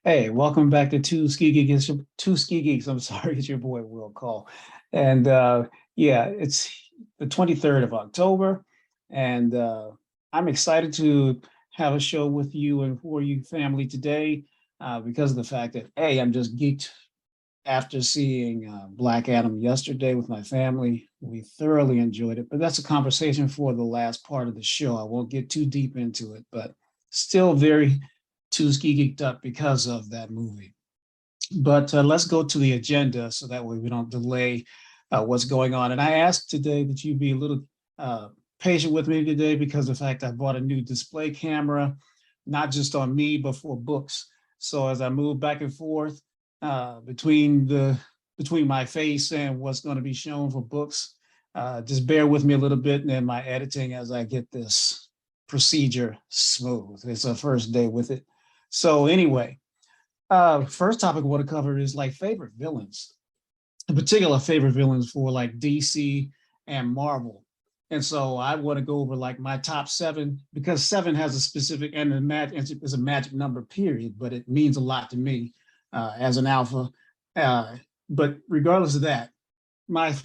Hey, welcome back to Two Ski Geeks. Two Ski Geeks. I'm sorry, it's your boy Will Call, and yeah, it's the 23rd of October, and I'm excited to have a show with you and for you family today because of the fact that I'm just geeked after seeing Black Adam yesterday with my family. We thoroughly enjoyed it, but that's a conversation for the last part of the show. I won't get too deep into it, but still very too ski geeked up because of that movie. But let's go to the agenda so that way we don't delay what's going on. And I asked today that you be a little uh, patient with me today because of the fact I bought a new display camera, not just on me, but for books. So as I move back and forth between my face and what's going to be shown for books, just bear with me a little bit in my editing as I get this procedure smooth. It's a first day with it. So anyway, first topic I want to cover is like favorite villains, in particular favorite villains for like DC and Marvel. And so I want to go over like my top seven because seven has a specific and is a magic number period, but it means a lot to me as an alpha. Uh, but regardless of that, my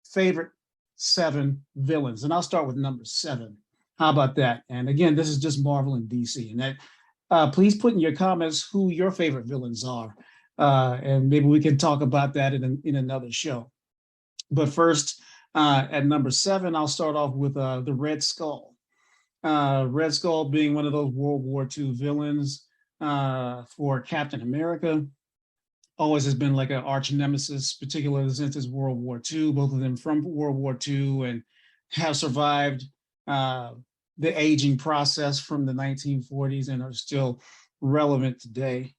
favorite seven villains, and I'll start with number seven. How about that? And again, this is just Marvel and DC, and that please put in your comments who your favorite villains are, and maybe we can talk about that in another show. But first, at number seven, I'll start off with the Red Skull. Red Skull being one of those World War II villains for Captain America. Always has been like an arch nemesis, particularly since it's World War II, both of them from World War II and have survived uh, the aging process from the 1940s and are still relevant today,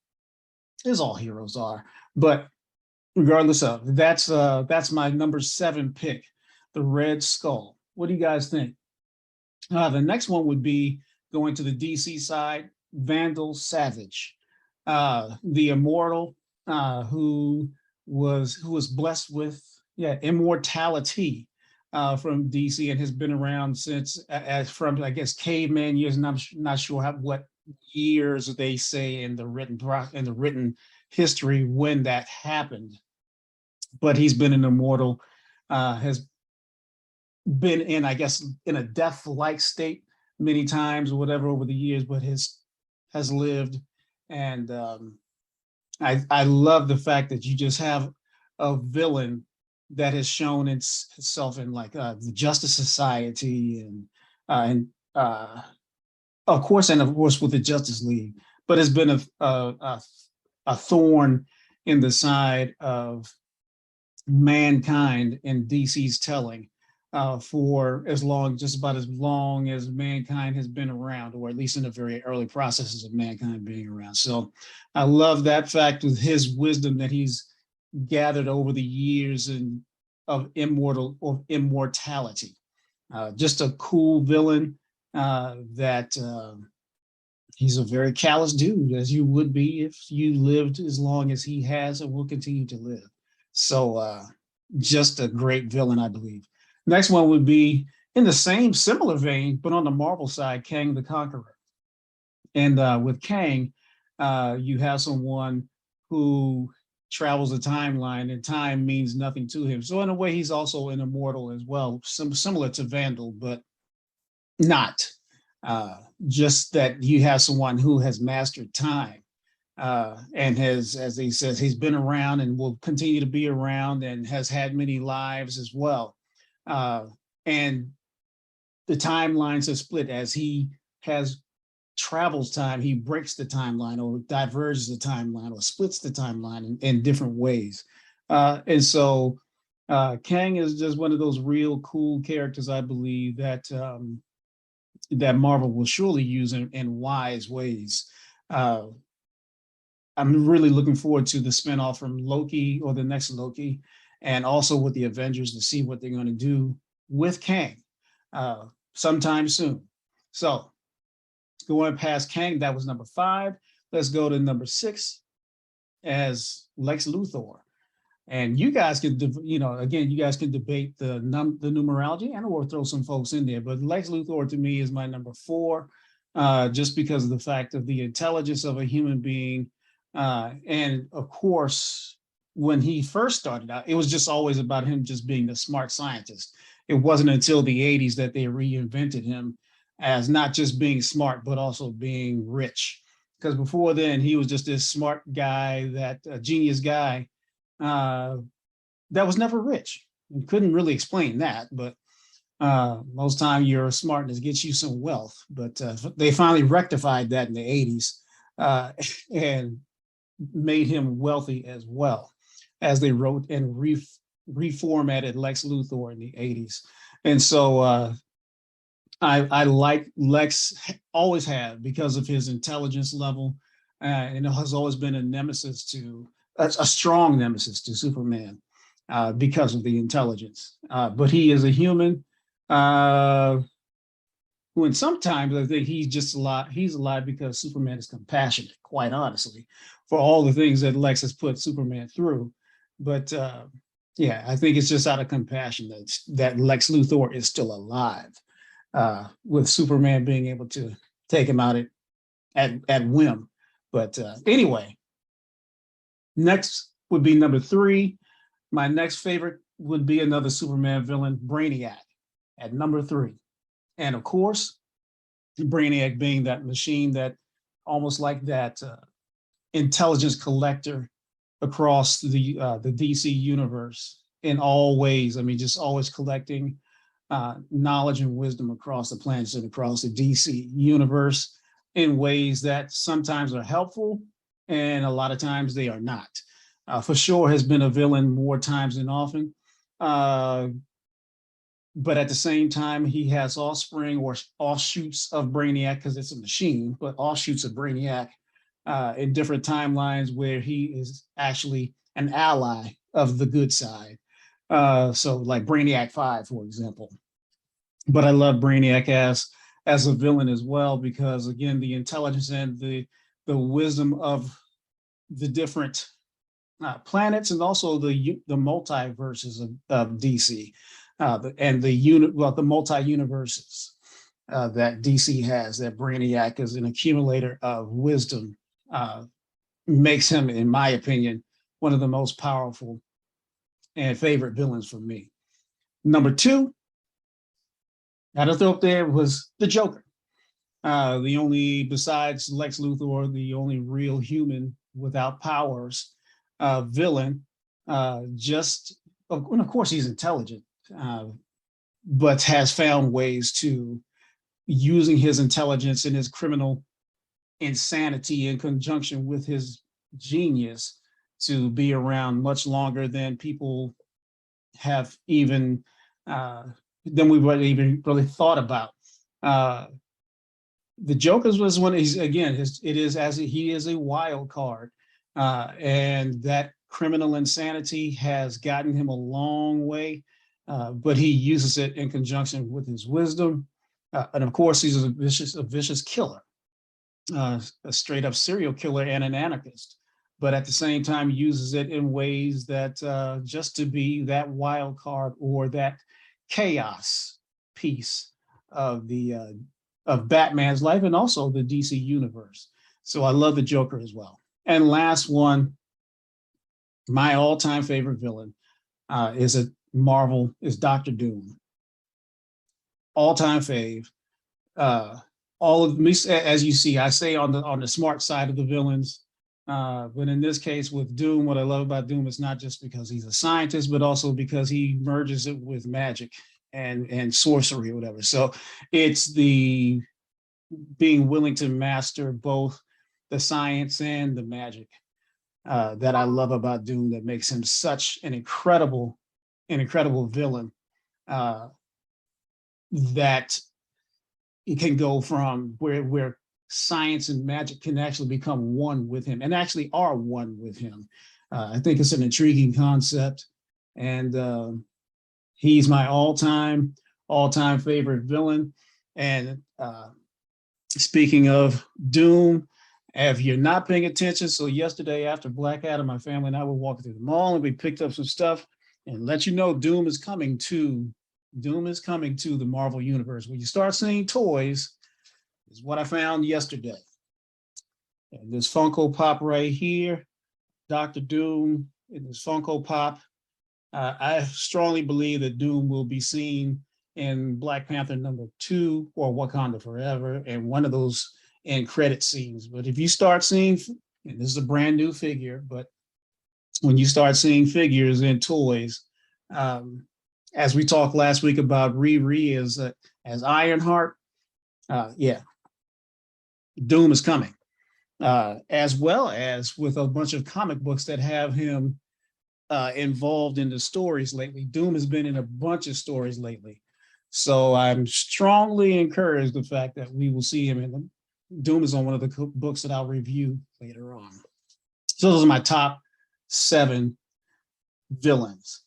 as all heroes are. But regardless of that's my number seven pick, the Red Skull. What do you guys think? The next one would be going to the DC side, Vandal Savage, the immortal who was blessed with immortality from DC and has been around since as from I guess caveman years, and I'm not sure what years they say in the written history when that happened, but he's been an immortal, has been in I guess in a death-like state many times or whatever over the years, but has lived. And I love the fact that you just have a villain that has shown itself in like the Justice Society and of course with the Justice League, but has been a thorn in the side of mankind in DC's telling for just about as long as mankind has been around, or at least in the very early processes of mankind being around. So I love that fact with his wisdom that he's gathered over the years and of immortality. Just a cool villain that he's a very callous dude, as you would be if you lived as long as he has and will continue to live. So just a great villain, I believe. Next one would be in the same similar vein, but on the Marvel side, Kang the Conqueror. And with Kang, you have someone who travels a timeline, and time means nothing to him. So in a way, he's also an immortal as well, similar to Vandal, but not. Just that you have someone who has mastered time and has, as he says, he's been around and will continue to be around and has had many lives as well. Uh, and the timelines are split as he has travels time, he breaks the timeline or diverges the timeline or splits the timeline in different ways. And so Kang is just one of those real cool characters, I believe, that Marvel will surely use in wise ways. Uh, I'm really looking forward to the spinoff from Loki or the next Loki, and also with the Avengers to see what they're going to do with Kang sometime soon. So going past Kang, that was number five. Let's go to number six as Lex Luthor. And you guys can, again, you guys can debate the numerology and or throw some folks in there. But Lex Luthor to me is my number four. just because of the fact of the intelligence of a human being. And of course, when he first started out, it was just always about him just being the smart scientist. It wasn't until the 80s that they reinvented him as not just being smart, but also being rich. Because before then, he was just this smart guy, that genius guy uh, that was never rich. And couldn't really explain that, but most time your smartness gets you some wealth. But they finally rectified that in the 80s uh, and made him wealthy as well, as they wrote and reformatted Lex Luthor in the 80s. And so I like Lex, always have, because of his intelligence level, and it has always been a nemesis to a strong nemesis to Superman because of the intelligence. But he is a human uh, who, and sometimes I think he's just alive. He's alive because Superman is compassionate, quite honestly, for all the things that Lex has put Superman through. But yeah, I think it's just out of compassion that Lex Luthor is still alive, with Superman being able to take him out at whim. But anyway, next would be number three. My next favorite would be another Superman villain, Brainiac, at number three. And of course, Brainiac being that machine that almost like that intelligence collector across the DC universe in all ways. I mean, just always collecting knowledge and wisdom across the planets and across the DC universe in ways that sometimes are helpful and a lot of times they are not. For sure has been a villain more times than often. But at the same time, he has offspring or offshoots of Brainiac, because it's a machine, but offshoots of Brainiac in different timelines where he is actually an ally of the good side. So like Brainiac 5, for example. But I love Brainiac as a villain as well, because again, the intelligence and the wisdom of the different planets, and also the multiverses of DC, and the multi universes that DC has. That Brainiac is an accumulator of wisdom, makes him, in my opinion, one of the most powerful and favorite villains for me. Number two, I had to throw up there was the Joker. The only, besides Lex Luthor, the only real human without powers villain. And of course, he's intelligent, but has found ways to, using his intelligence and his criminal insanity in conjunction with his genius, to be around much longer than people have even than we've even really thought about. The Joker's was when he's, again, it is as he is a wild card, and that criminal insanity has gotten him a long way, but he uses it in conjunction with his wisdom, and of course he's a vicious killer, a straight up serial killer and an anarchist, but at the same time uses it in ways that just to be that wild card or that chaos piece of the of Batman's life and also the DC universe. So I love the Joker as well. And last one, my all-time favorite villain is Doctor Doom. All-time fave. All of me, as you see, I say on the smart side of the villains. But in this case with Doom, what I love about Doom is not just because he's a scientist, but also because he merges it with magic and sorcery or whatever. So it's the being willing to master both the science and the magic that I love about Doom, that makes him such an incredible villain, that he can go from where science and magic can actually become one with him, and actually are one with him. I think it's an intriguing concept, and he's my all-time favorite villain. And speaking of Doom, if you're not paying attention, so yesterday after Black Adam, my family and I were walking through the mall and we picked up some stuff, and let you know Doom is coming to the Marvel universe. When you start seeing toys, is what I found yesterday. And this Funko Pop right here, Dr. Doom in this Funko Pop. I strongly believe that Doom will be seen in Black Panther #2 or Wakanda Forever, and one of those end credit scenes. But if you start seeing, and this is a brand new figure, but when you start seeing figures and toys, as we talked last week about Riri as Ironheart, yeah, Doom is coming, as well as with a bunch of comic books that have him involved in the stories lately. Doom has been in a bunch of stories lately. So I'm strongly encouraged the fact that we will see him in them. Doom is on one of the books that I'll review later on. So those are my top 7 villains.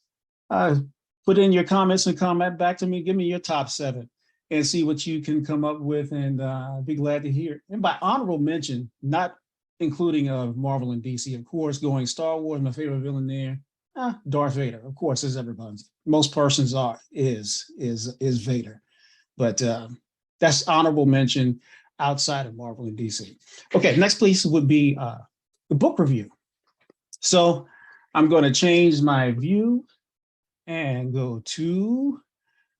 Put in your comments and comment back to me. Give me your top 7 and see what you can come up with, and I'd be glad to hear. And by honorable mention, not including Marvel and DC, of course, going Star Wars, my favorite villain there, Darth Vader, of course, as everyone's, most persons is Vader. But that's honorable mention outside of Marvel and DC. Okay, next piece would be the book review. So I'm going to change my view and go to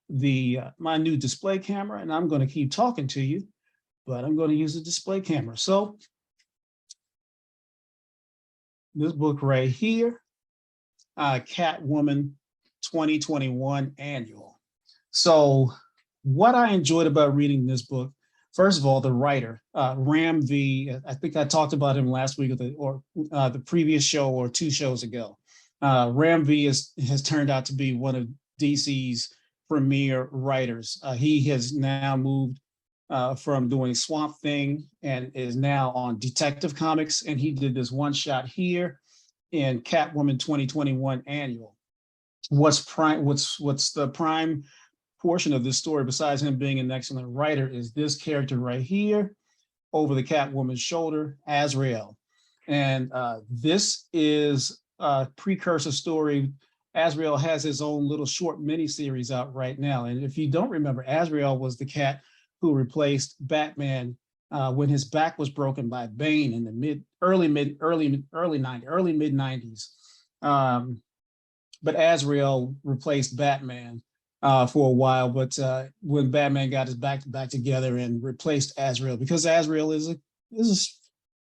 my new display camera, and I'm going to keep talking to you, but I'm going to use the display camera. So this book right here, Catwoman 2021 Annual. So what I enjoyed about reading this book, first of all, the writer, Ram V, I think I talked about him last week or the previous show or 2 shows ago. Ram V has turned out to be one of DC's premier writers. He has now moved from doing Swamp Thing and is now on Detective Comics, and he did this one shot here in Catwoman 2021 Annual. What's the prime portion of this story, besides him being an excellent writer, is this character right here over the Catwoman's shoulder, Azrael. And this is a precursor story. Azrael has his own little short mini-series out right now. And if you don't remember, Azrael was the cat who replaced Batman when his back was broken by Bane in the early mid 90s. But Azrael replaced Batman for a while. But when Batman got his back together and replaced Azrael, because Azrael is a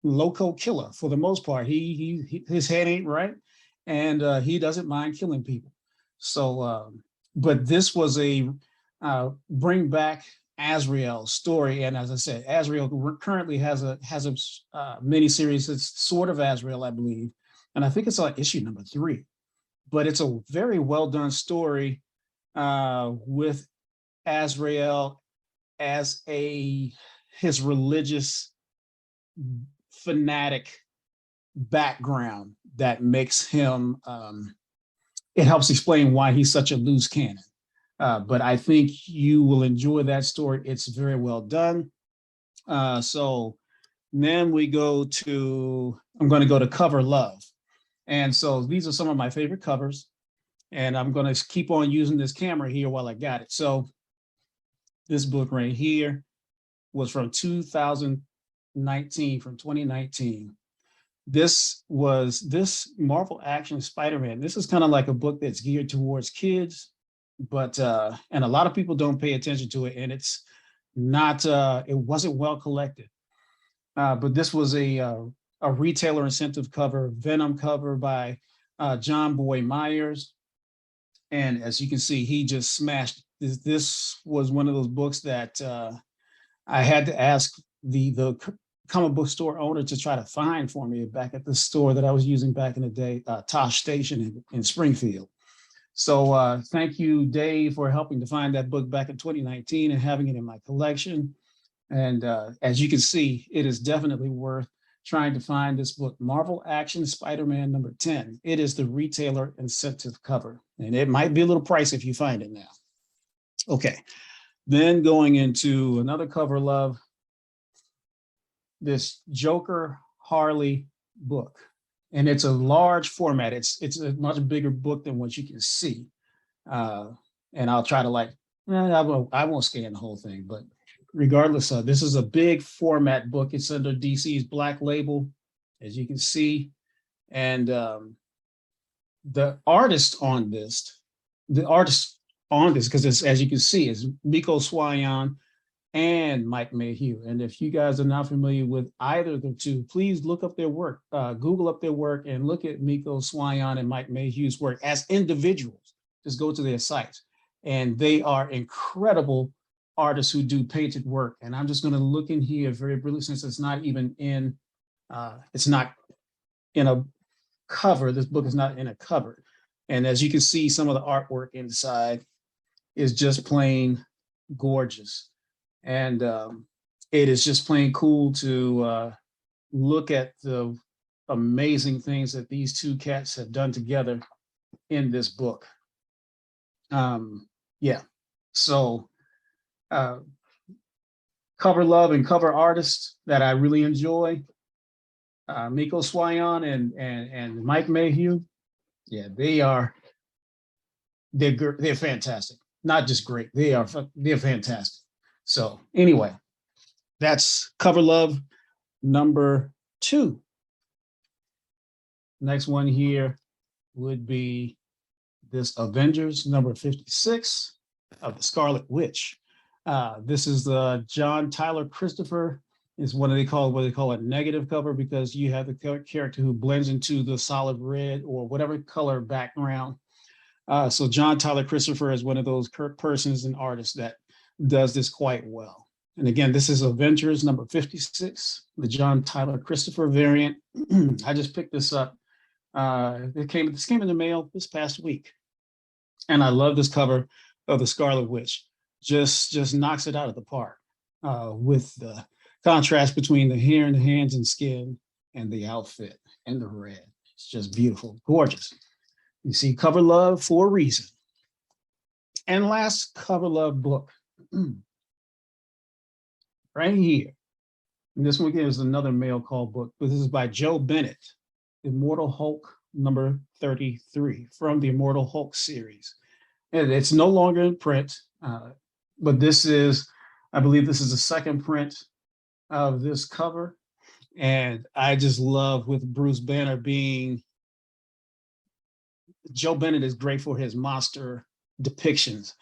loco killer for the most part. His head ain't right, and he doesn't mind killing people. So, but this was a bring back Azrael story, and as I said, Azrael currently has a miniseries that's sort of Azrael, I believe, and I think it's on issue number 3. But it's a very well done story with Azrael as his religious fanatic background that makes him. It helps explain why he's such a loose cannon. But I think you will enjoy that story. It's very well done. So then I'm going to go to Cover Love. And so these are some of my favorite covers. And I'm going to keep on using this camera here while I got it. So this book right here was from 2019. This Marvel Action Spider-Man. This is kind of like a book that's geared towards kids, but and a lot of people don't pay attention to it, and it's not it wasn't well collected. But this was a retailer incentive cover, Venom cover by John Boy Myers, and as you can see, he just smashed. This was one of those books that I had to ask the comic book store owner to try to find for me back at the store that I was using back in the day, Tosh Station in Springfield. So thank you, Dave, for helping to find that book back in 2019 and having it in my collection. And as you can see, it is definitely worth trying to find this book, Marvel Action Spider-Man number 10. It is the retailer incentive cover, and it might be a little pricey if you find it now. Okay, then going into another cover love, this Joker Harley book, and it's a large format. It's a much bigger book than what you can see, and I'll try to I won't scan the whole thing, but regardless of, this is a big format book. It's under DC's Black Label, as you can see. And the artist on this, because it's, as you can see, is Miko Swayan and Mike Mayhew. And if you guys are not familiar with either of the two, please look up their work, Google up their work and look at Miko Swayan and Mike Mayhew's work as individuals. Just go to their sites. And they are incredible artists who do painted work. And I'm just going to look in here very briefly, since it's not even in, it's not in a cover. This book is not in a cover. And as you can see, some of the artwork inside is just plain gorgeous. And it is just plain cool to look at the amazing things that these two cats have done together in this book. Yeah, so cover love and cover artists that I really enjoy, Miko Swayan and Mike Mayhew. Yeah, they're fantastic. Not just great, they're fantastic. So anyway, that's cover love number 2. Next one here would be this Avengers number 56 of the Scarlet Witch. This is the John Tyler Christopher, is what they call a negative cover, because you have the character who blends into the solid red or whatever color background. So John Tyler Christopher is one of those persons and artists that does this quite well. And again, this is Avengers number 56, the John Tyler Christopher variant. I just picked this up. This came in the mail this past week. And I love this cover of the Scarlet Witch. Just knocks it out of the park with the contrast between the hair and the hands and skin and the outfit and the red. It's just beautiful, gorgeous. You see cover love for a reason. And last cover love book right here. And this one is another mail call book, but this is by Joe Bennett, Immortal Hulk number 33 from the Immortal Hulk series. And it's no longer in print, but this is, I believe this is the second print of this cover. And I just love, with Bruce Banner being, Joe Bennett is great for his monster depictions.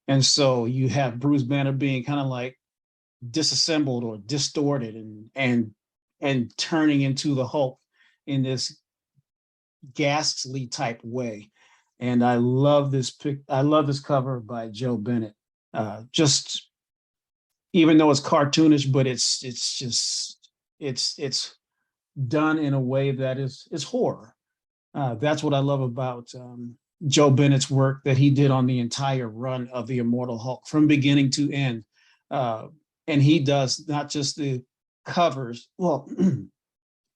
And so you have Bruce Banner being kind of like disassembled or distorted and turning into the Hulk in this ghastly type way. And I love this cover by Joe Bennett. Just, even though it's cartoonish, but it's done in a way that is horror. That's what I love about Joe Bennett's work that he did on the entire run of the Immortal Hulk from beginning to end. And he does not just the covers, well,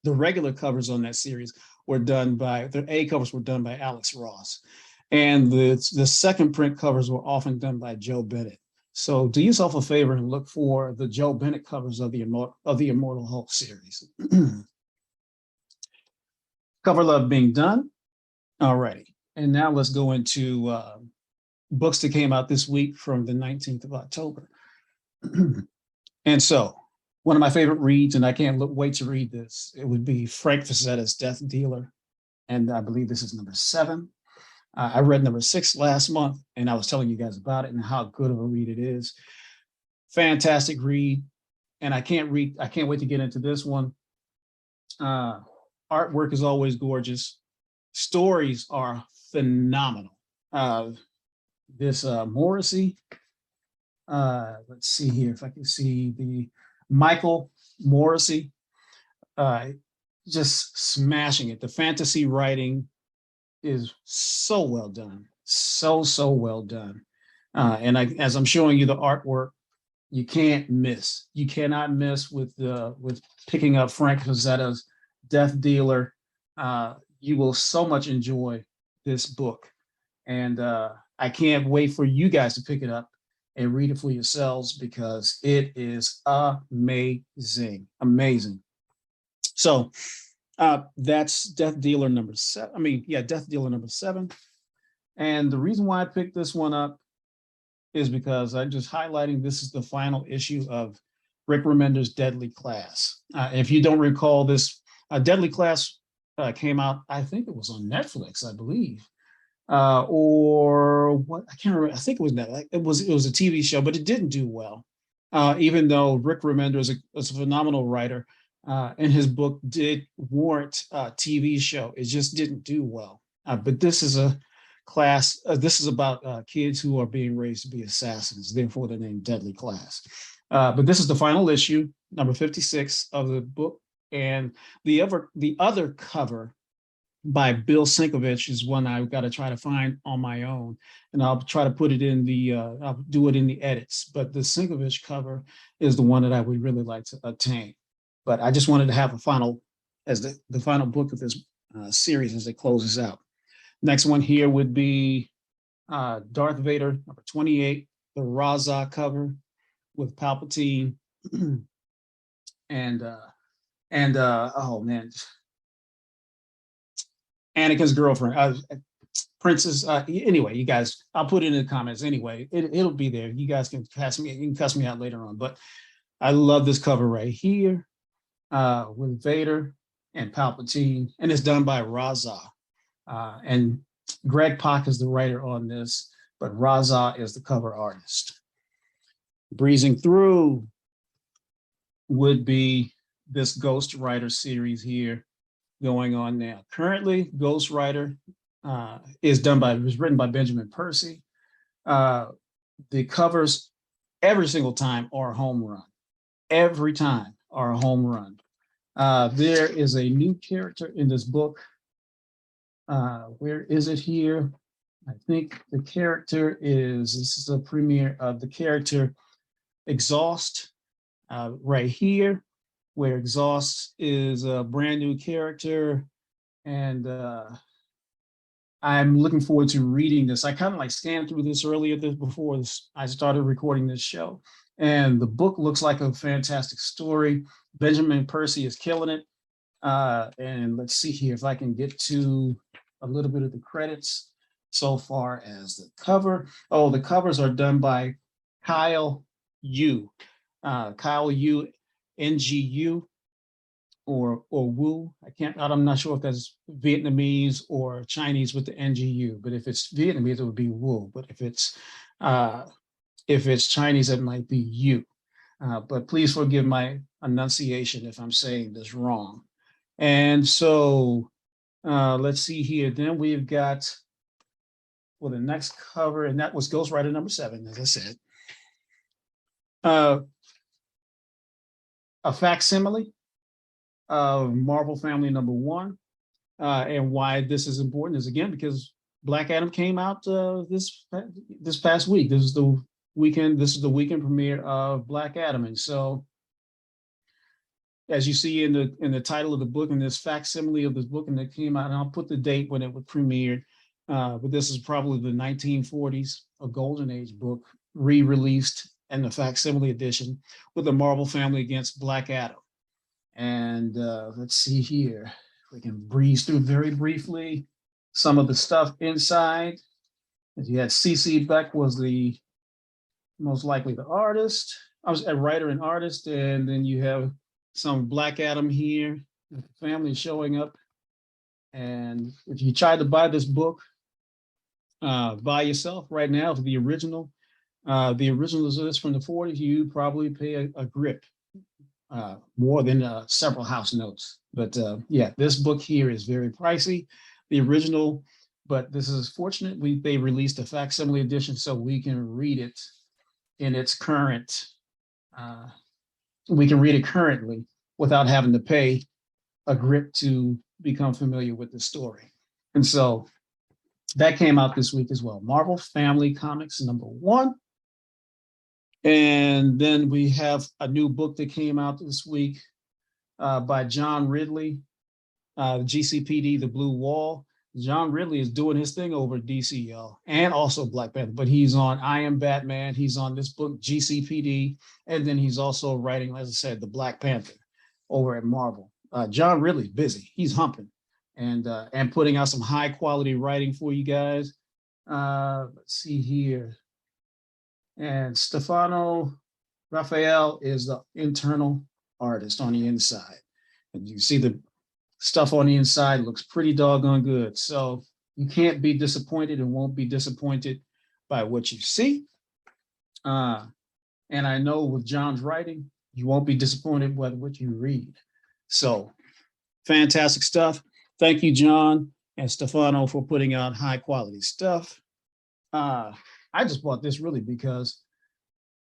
the regular covers on that series were done by, the A covers were done by Alex Ross. And the second print covers were often done by Joe Bennett. So do yourself a favor and look for the Joe Bennett covers of the Immortal Hulk series. Cover love being done. Alrighty. And now let's go into books that came out this week from the 19th of October. And so one of my favorite reads, and I can't wait to read this, it would be Frank Facetta's Death Dealer. And I believe this is number 7. I read number 6 last month, and I was telling you guys about it and how good of a read it is. Fantastic read. And I can't wait to get into this one. Artwork is always gorgeous. Stories are phenomenal. This Morrissey, let's see here if I can see the Michael Morrissey, just smashing it. The fantasy writing is so well done, so well done. And as I'm showing you the artwork, you can't miss. You cannot miss with picking up Frank Facetta's Death Dealer. You will so much enjoy this book, and I can't wait for you guys to pick it up and read it for yourselves, because it is amazing. So that's Death Dealer number 7. Death Dealer number 7. And the reason why I picked this one up is because I'm just highlighting this is the final issue of Rick Remender's Deadly Class. If you don't recall this, Deadly Class came out, I think it was on Netflix, I believe, or what, I can't remember. I think it was Netflix. It was a TV show, but it didn't do well. Even though Rick Remender is a phenomenal writer, and his book did warrant a TV show, it just didn't do well. But this is a class. This is about kids who are being raised to be assassins. Therefore, the name Deadly Class. But this is the final issue, number 56 of the book, and the other cover by Bill Sinkovich is one I've got to try to find on my own, and I'll try to put it in the I'll do it in the edits. But the Sinkovich cover is the one that I would really like to obtain. But I just wanted to have a final as the final book of this series as it closes out. Next one here would be Darth Vader, number 28, the Raza cover with Palpatine, and oh man, Anakin's girlfriend, Princess. Anyway, you guys, I'll put it in the comments. Anyway, it'll be there. You guys can cuss me out later on. But I love this cover right here with Vader and Palpatine, and it's done by Raza. And Greg Pak is the writer on this, but Raza is the cover artist. Breezing through would be this Ghost Rider series here going on now. Currently, Ghost Rider was written by Benjamin Percy. The covers every single time are a home run. Every time are a home run. There is a new character in this book. Where is it here? I think the character this is a premiere of the character Exhaust right here, where Exhaust is a brand new character. And I'm looking forward to reading this. I kind of like scanned through this before I started recording this show. And the book looks like a fantastic story. Benjamin Percy is killing it. And let's see here if I can get to a little bit of the credits so far as the cover. Oh, the covers are done by Kyle Yu. Kyle Yu, NGU, or Wu. I'm not sure if that's Vietnamese or Chinese with the NGU, but if it's Vietnamese, it would be Wu. But if it's Chinese, it might be Yu. But please forgive my enunciation if I'm saying this wrong. And so let's see here. Then we've got the next cover, and that was Ghost Rider number 7, as I said. A facsimile of Marvel Family number 1. And why this is important is, again, because Black Adam came out this past week. This is the weekend premiere of Black Adam. And so, as you see in the title of the book, and this facsimile of this book, and it came out, and I'll put the date when it was premiered, but this is probably the 1940s, a golden age book, re-released in the facsimile edition with the Marvel Family against Black Adam. And let's see here, we can breeze through very briefly some of the stuff inside. You had C.C. Beck was the most likely the artist. I was a writer and artist, and then you have some Black Adam here, with the family showing up. And if you try to buy this book by yourself right now, for the original is this from the 40s, you probably pay a grip, more than several house notes. But yeah, this book here is very pricey, the original, but this is fortunate. They released a facsimile edition so we can read it in its current, we can read it currently without having to pay a grip to become familiar with the story. And so that came out this week as well. Marvel Family Comics number 1. And then we have a new book that came out this week by John Ridley, GCPD, The Blue Wall. John Ridley is doing his thing over at DC, y'all, and also Black Panther, but he's on I Am Batman. He's on this book, GCPD, and then he's also writing, as I said, the Black Panther over at Marvel. John Ridley's busy. He's humping and putting out some high quality writing for you guys. Let's see here. And Stefano Raphael is the internal artist on the inside. And you see the stuff on the inside looks pretty doggone good. So you can't be disappointed and won't be disappointed by what you see. And I know with John's writing, you won't be disappointed by what you read. So fantastic stuff. Thank you, John and Stefano, for putting out high quality stuff. I just bought this really because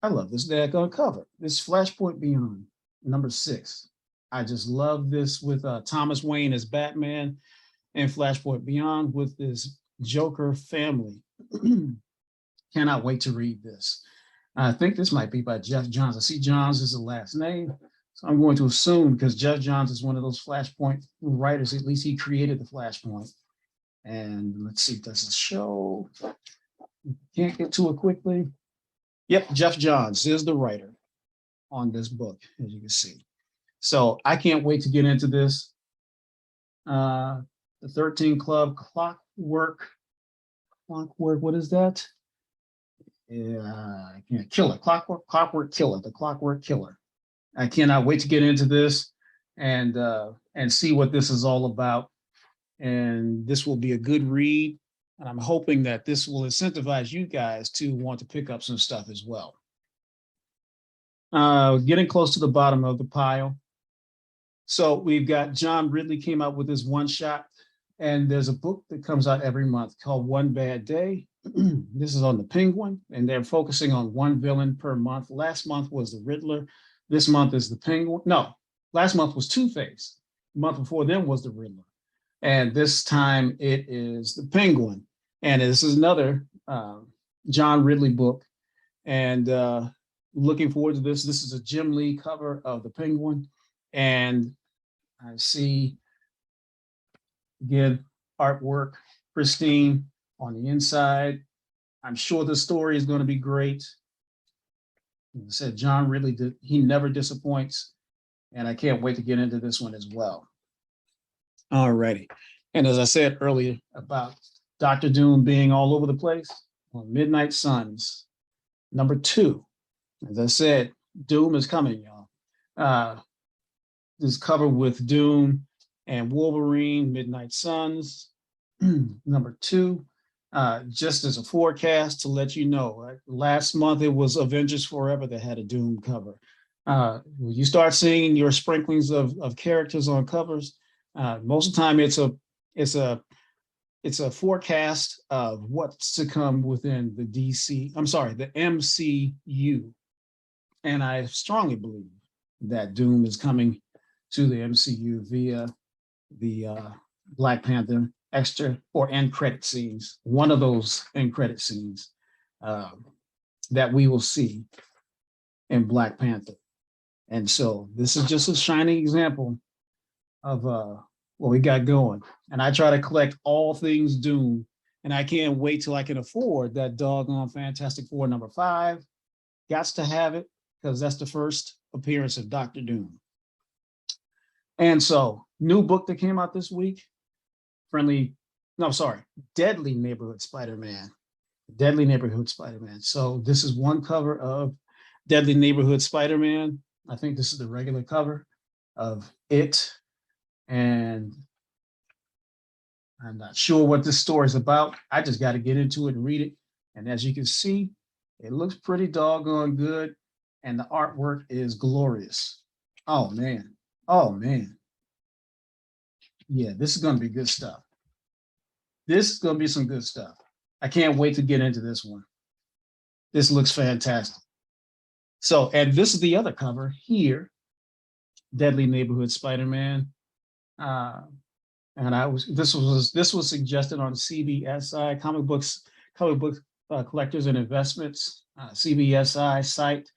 I love this daggone cover. This Flashpoint Beyond, #6. I just love this with Thomas Wayne as Batman and Flashpoint Beyond with this Joker family. Cannot wait to read this. I think this might be by Jeff Johns. I see Johns is the last name. So I'm going to assume, because Jeff Johns is one of those Flashpoint writers, at least he created the Flashpoint. And let's see, does it show? Can't get to it quickly. Yep, Jeff Johns is the writer on this book, as you can see. So I can't wait to get into this. The 13 Club Clockwork, what is that? Killer, Clockwork Killer, the Clockwork Killer. I cannot wait to get into this and see what this is all about. And this will be a good read. And I'm hoping that this will incentivize you guys to want to pick up some stuff as well. Getting close to the bottom of the pile. So we've got John Ridley came out with this one shot, and there's a book that comes out every month called One Bad Day. This is on the Penguin, and they're focusing on one villain per month. Last month was the Riddler. This month is the Penguin. No, last month was Two-Face. The month before them was the Riddler. And this time it is the Penguin. And this is another John Ridley book. And looking forward to this. This is a Jim Lee cover of the Penguin. And I see, again, artwork, pristine on the inside. I'm sure the story is going to be great. Like I said, John Ridley, he never disappoints. And I can't wait to get into this one as well. All righty. And as I said earlier about Dr. Doom being all over the place, on Midnight Suns, #2. As I said, Doom is coming, y'all. This cover with Doom and Wolverine, Midnight Suns, #2. Just as a forecast to let you know, right? Last month it was Avengers Forever that had a Doom cover. When you start seeing your sprinklings of characters on covers, most of the time it's a forecast of what's to come within the the MCU. And I strongly believe that Doom is coming to the MCU via the Black Panther extra or end credit scenes, one of those end credit scenes that we will see in Black Panther. And so this is just a shining example of what we got going. And I try to collect all things Doom, and I can't wait till I can afford that doggone Fantastic Four #5. Gots to have it, because that's the first appearance of Dr. Doom. And so, new book that came out this week, Deadly Neighborhood Spider-Man. Deadly Neighborhood Spider-Man. So this is one cover of Deadly Neighborhood Spider-Man. I think this is the regular cover of it. And I'm not sure what this story is about. I just got to get into it and read it. And as you can see, it looks pretty doggone good. And the artwork is glorious. Oh, man. Oh, man. Yeah, this is going to be good stuff. This is going to be some good stuff. I can't wait to get into this one. This looks fantastic. So, and this is the other cover here, Deadly Neighborhood Spider-Man. And this was suggested on CBSI, Comic Book Collectors and Investments, CBSI site,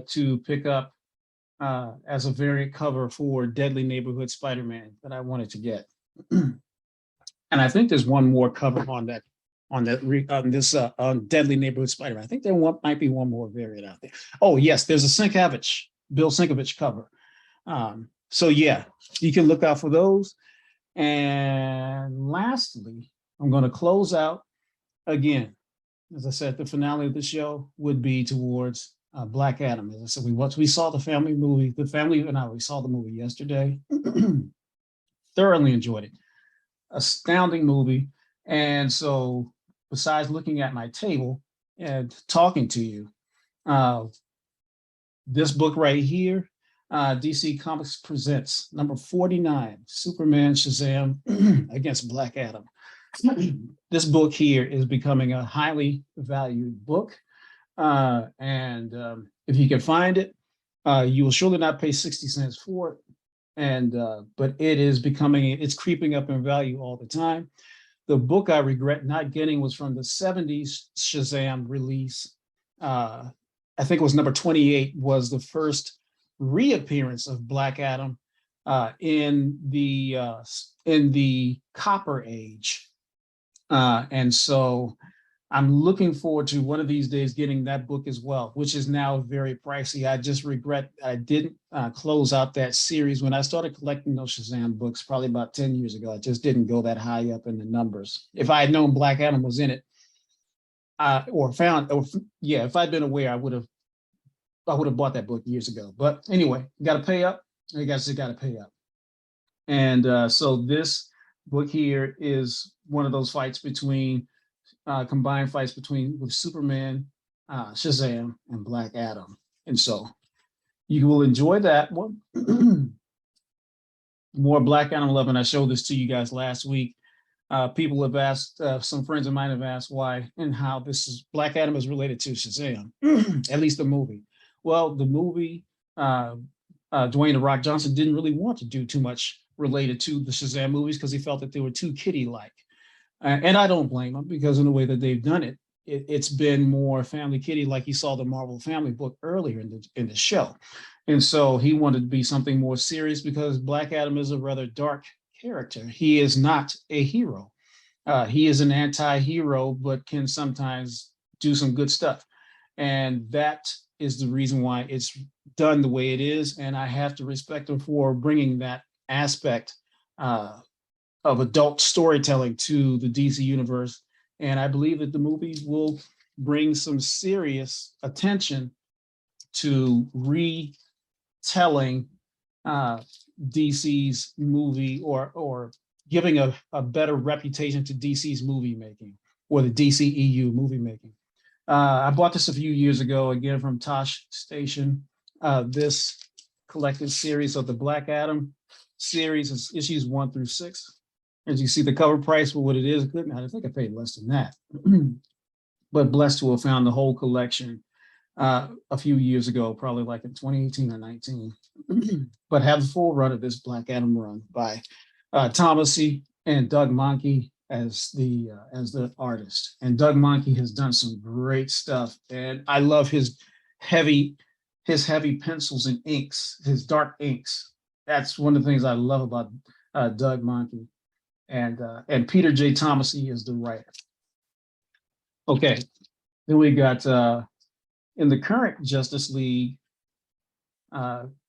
to pick up as a variant cover for Deadly Neighborhood Spider-Man that I wanted to get. And I think there's one more cover on Deadly Neighborhood Spider-Man. I think there might be one more variant out there. Oh yes, there's a Bill Sienkiewicz cover. So yeah, you can look out for those. And lastly, I'm going to close out again. as I said, the finale of the show would be towards Black Adam. As I said, we saw the family movie. The family and I we saw the movie yesterday. Thoroughly enjoyed it. Astounding movie. And so, besides looking at my table and talking to you, uh, this book right here, DC Comics presents number 49, Superman Shazam against Black Adam. This book here is becoming a highly valued book. And if you can find it, you will surely not pay 60 cents for it. And but it is it's creeping up in value all the time. The book I regret not getting was from the 70s Shazam release. I think it was number 28, was the first reappearance of Black Adam in the Copper Age. And so I'm looking forward to one of these days getting that book as well, which is now very pricey. I just regret I didn't close out that series. When I started collecting those Shazam books, probably about 10 years ago, I just didn't go that high up in the numbers. If I had known Black Adam was in it, if I'd been aware, I would have bought that book years ago. But anyway, got to pay up. I guess you got to pay up. And so this book here is one of those fights between combined fights with Superman, Shazam, and Black Adam. And so you will enjoy that one. More Black Adam love, and I showed this to you guys last week. People have asked, some friends of mine have asked why and how Black Adam is related to Shazam, at least the movie. Well, the movie, Dwayne "The Rock" Johnson didn't really want to do too much related to the Shazam movies because he felt that they were too kiddie-like. And I don't blame them, because in the way that they've done it, it's been more family kiddie, like you saw the Marvel Family book earlier in the show. And so he wanted to be something more serious, because Black Adam is a rather dark character. He is not a hero. He is an anti-hero, but can sometimes do some good stuff. And that is the reason why it's done the way it is. And I have to respect him for bringing that aspect of adult storytelling to the DC universe. And I believe that the movie will bring some serious attention to retelling DC's movie, or giving a better reputation to DC's movie making, or the DCEU movie making. I bought this a few years ago, again, from Tosh Station. This collected series of the Black Adam series is issues 1 through 6. As you see, the cover price for what it is, I think I paid less than that. But blessed to have found the whole collection a few years ago, probably like in 2018 or 19. But have the full run of this Black Adam run by Thomasy and Doug Mahnke as the artist. And Doug Mahnke has done some great stuff, and I love his heavy pencils and inks, his dark inks. That's one of the things I love about Doug Mahnke. And Peter J. Thomasy is the writer. Okay, then we got in the current Justice League,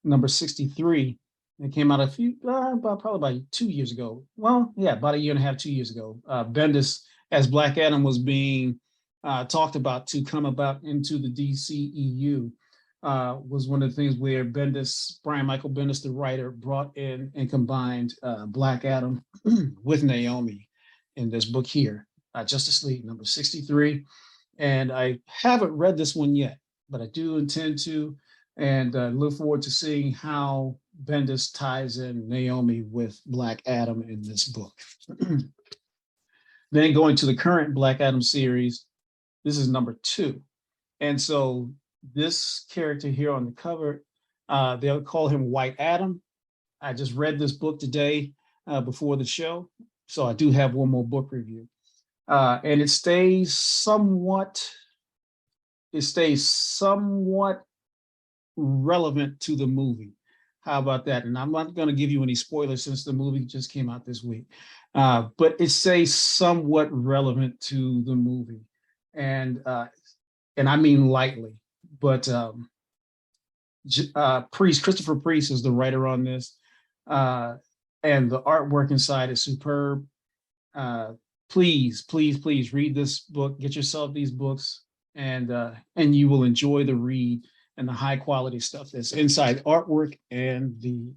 number 63. It came out probably about 2 years ago. Well, yeah, about a year and a half, 2 years ago. Bendis, as Black Adam was being talked about to come about into the DCEU, was one of the things where Brian Michael Bendis, the writer, brought in and combined Black Adam with Naomi in this book here, Justice League number 63. And I haven't read this one yet, but I do intend to, and look forward to seeing how Bendis ties in Naomi with Black Adam in this book. Then going to the current Black Adam series, this is number 2. And so this character here on the cover, they'll call him White Adam. I just read this book today before the show, so I do have one more book review. And it stays somewhat relevant to the movie. How about that? And I'm not going to give you any spoilers since the movie just came out this week, but it stays somewhat relevant to the movie, and I mean lightly. But Christopher Priest is the writer on this, and the artwork inside is superb. please, please, please read this book. Get yourself these books, and you will enjoy the read and the high quality stuff that's inside. Artwork and the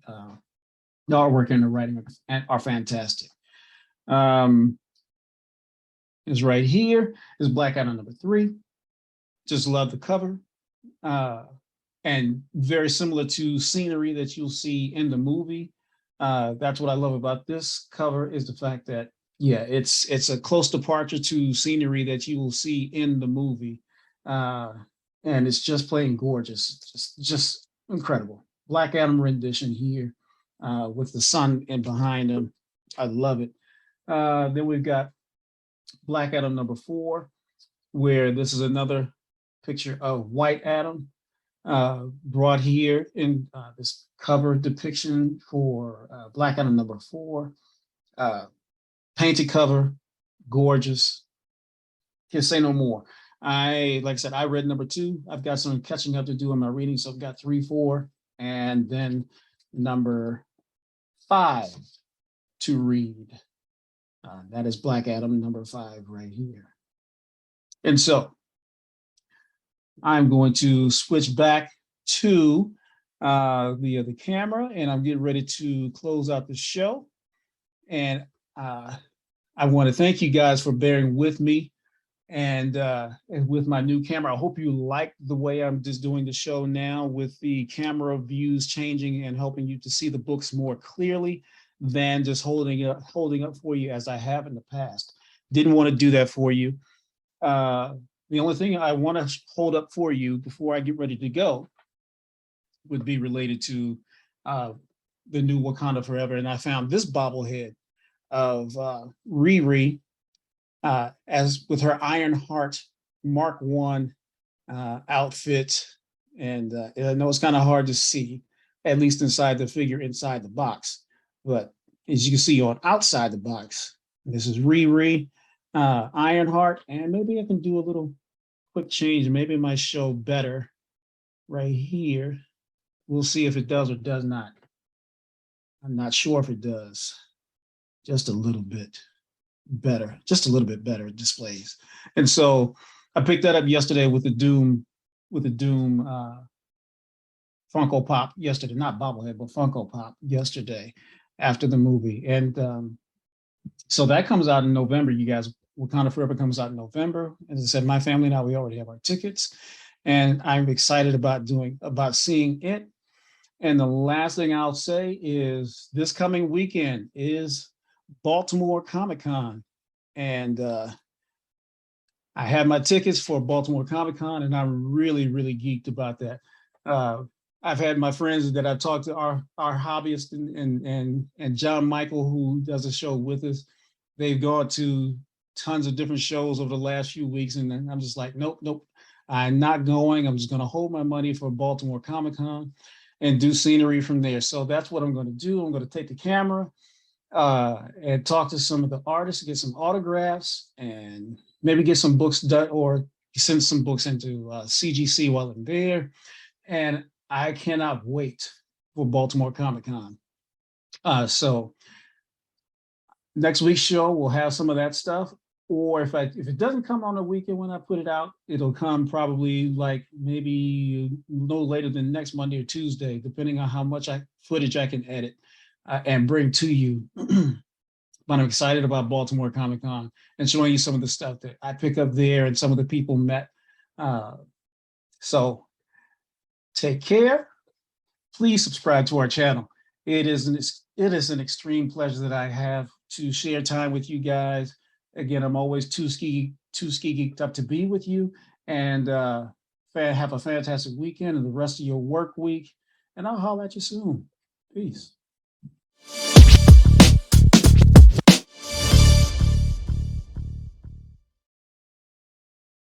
artwork and the writing are fantastic. Is right here is Black Adam #3. Just love the cover. And very similar to scenery that you'll see in the movie. That's what I love about this cover, is the fact that, yeah, it's a close departure to scenery that you will see in the movie. And it's just plain gorgeous, just incredible. Black Adam rendition here, with the sun in behind him. I love it. Then we've got Black Adam #4, where this is another picture of White Adam, brought here in this cover depiction for Black Adam #4. Painted cover, gorgeous. Can't say no more. Like I said, I read #2. I've got some catching up to do in my reading, so I've got 3, 4, and then #5 to read. That is Black Adam #5 right here. And so I'm going to switch back to the other camera, and I'm getting ready to close out the show. And I want to thank you guys for bearing with me and with my new camera. I hope you like the way I'm just doing the show now, with the camera views changing and helping you to see the books more clearly than just holding up for you as I have in the past. Didn't want to do that for you. The only thing I want to hold up for you before I get ready to go would be related to the new Wakanda Forever. And I found this bobblehead of Riri, as with her Ironheart Mark I outfit. And I know it's kind of hard to see, at least inside the figure, inside the box. But as you can see on outside the box, this is Riri, Ironheart, and maybe I can do a little quick change. Maybe it might show better right here. We'll see if it does or does not. I'm not sure if it does. Just a little bit better, just a little bit better displays. And so I picked that up yesterday with the Doom Funko Pop yesterday, not bobblehead, but Funko Pop yesterday after the movie. And so that comes out in November, you guys. Wakanda Forever comes out in November. As I said, my family and I, we already have our tickets, and I'm excited about seeing it. And the last thing I'll say is this coming weekend is Baltimore Comic-Con. And I have my tickets for Baltimore Comic-Con, and I'm really, really geeked about that. I've had my friends that I've talked to, our hobbyists, and John Michael, who does a show with us. They've gone to tons of different shows over the last few weeks, and I'm just like, nope, I'm not going. I'm just going to hold my money for Baltimore Comic-Con and do scenery from there. So that's what I'm going to do. I'm going to take the camera and talk to some of the artists, get some autographs, and maybe get some books done, or send some books into CGC while I'm there. And I cannot wait for Baltimore Comic-Con. So next week's show, we'll have some of that stuff. Or if it doesn't come on the weekend when I put it out, it'll come probably like maybe no later than next Monday or Tuesday, depending on how much footage I can edit and bring to you. But I'm excited about Baltimore Comic-Con and showing you some of the stuff that I pick up there and some of the people met. So take care. Please subscribe to our channel. It is an extreme pleasure that I have to share time with you guys. Again, I'm always too ski geeked up to be with you, and have a fantastic weekend and the rest of your work week. And I'll holler at you soon. Peace.